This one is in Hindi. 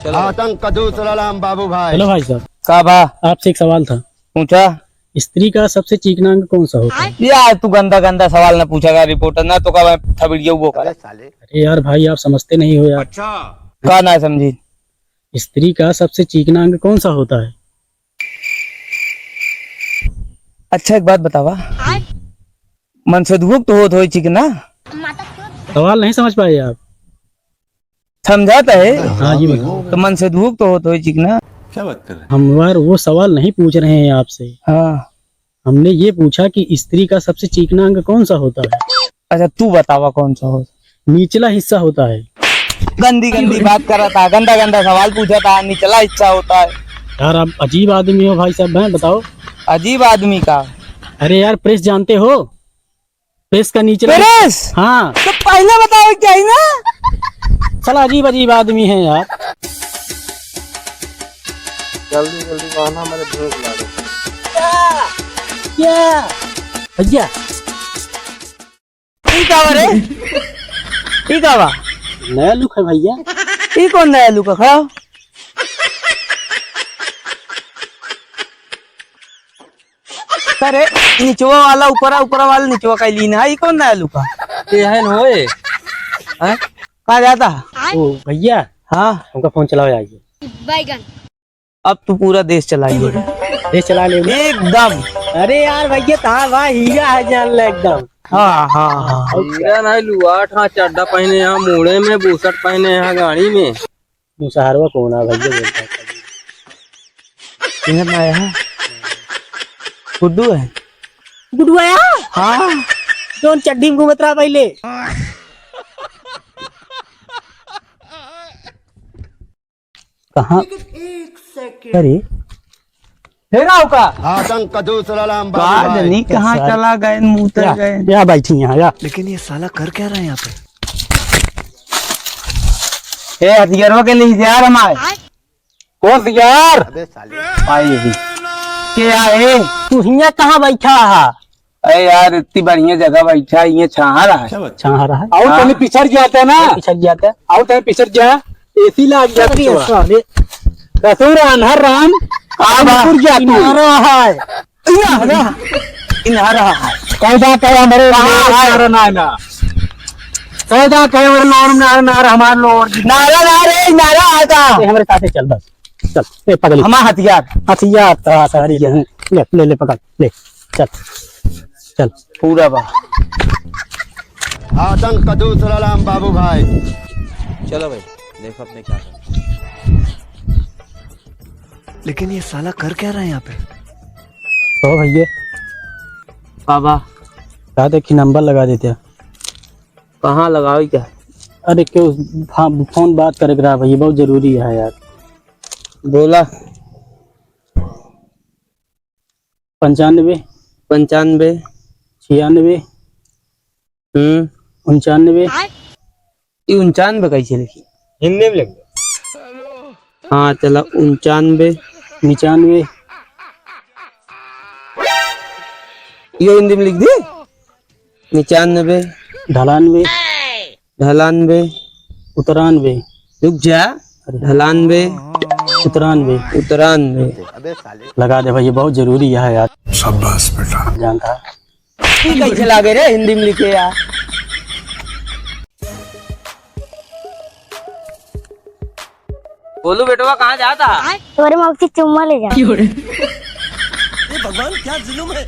आतंक सलाम बाबू भाई। हेलो भाई साहब, का बा आपसे एक सवाल था। पूछा स्त्री का सबसे चिकना अंग कौन सा होता है? यार तू गंदा गंदा सवाल न पूछेगा रिपोर्टर ना तो का थबड़िया वो कर अरे यार भाई, आप समझते नहीं हो यार। का ना समझी। स्त्री का सबसे चिकना अंग कौन सा होता है? अच्छा एक बात बतावा, मन से धूप तो होत हो चिकना सवाल नहीं समझ पाए आप? समझाता है। हाँ जी बताओ। तो मन से धूप तो होत हो चिकना। क्या बात कर रहे हैं? हम यार वो सवाल नहीं पूछ रहे हैं आपसे। हाँ हमने ये पूछा कि स्त्री का सबसे चिकना अंग कौन सा होता है? अच्छा तू बतावा कौन सा हो। निचला हिस्सा होता है। गंदी गंदी बात कर रहा था, गंदा गंदा सवाल पूछा था, निचला हिस्सा होता है। यार आप अजीब आदमी हो भाई साहब। हैं बताओ। अजीब आदमी का अरे यार, प्रेस जानते हो? प्रेस का निचला प्रेस? हाँ। तो पहले बताओ क्या है ना। साला अजीब अजीब आदमी है यार। जल्दी जल्दी खाना, मेरे भूख लगा। क्या भैया? ठीक है रे, ठीक है बा। नया लुक है भैया। ये कौन नया लुका खड़ा? अरे निचवा वाला ऊपरा ऊपरा वाला निचवा का लीन है। ये कौन नया लुका? ये है न होए। हैं? कहाँ जाता? ओ भैया, हाँ हमका फोन चलाओ आइए। बैगन अब तू पूरा देश चलाइए देश चला ले एकदम। अरे यार भैया, कहाँ भाई हीरा है जान ले एकदम। हाँ हाँ हाँ हीरा नहीं लुआट, हाँ चड्डा पहने यहाँ मुड़े में, बूसट पहने यहाँ गाड़ी में। मुसहरवा कौन है भैया? बोलता है इधर ना आया है। गुड्डू है। गुड्डू आया? हाँ कौन चड्डी में घूमत रहा पहले? कहाँ? अरे हेराव का आतंक सलाम बाबू आज भाई। नहीं कहाँ चला गए, मुँह गए। या बैठी यहाँ या। लेकिन ये साला कर क्या रहे हैं यहाँ पे? ए हथियारों के लिए यार हमारे कौन सी यार? अबे साले आइए क्या है? तू यहाँ कहाँ बैठा है? अरे यार इतनी बढ़िया जगह बैठा, ये छाहा रहा है। क्या बात? छा रहा है। हाँ। और तने पिछड़ जाता है ना? पिछड़ जाता है। और तने पिछड़ जा, एसी लाग जाती है साले। कसूर अनहर राम आमपुर जाती है। इन्हारा है। कैदा कहे हमारे नारा नाना। कैदा कहे हमारे नाम नारा नारा हमारे लोग नारा नारे नारा आता। हमारे साथ चल बस। चल ले पकड़। हमारा हथियार हथियार तो सारी ले ले ले पकड़ ले। चल चल पूरा बा। आतंक सलाम बाबू भाई। चलो भाई देखो अपने क्या करना। लेकिन ये साला कर क्या रहे हैं यहाँ पे? तो भैया बाबा क्या देखी नंबर लगा देते। कहाँ लगाओ क्या? अरे क्यों? हाँ फोन बात करे रहा भैया, बहुत जरूरी है यार। बोला 95 95 96 99 ये 99 कैसे लिखी? हिंदी में लिख दो। हाँ चला 99 95 ये हिंदी में लिख दी। 95 98 98 93 रुक जा। 98 93 93 अबे साले लगा दे भैया, बहुत जरूरी है यार। शाबाश बेटा। जानता है? कैसे लागे रे हिंदी में लिखे यार? बोलू बेटवा कहाँ जाता? तुम्हारे मौसी चुम्मा ले जा। भगवान क्या जुल्म है।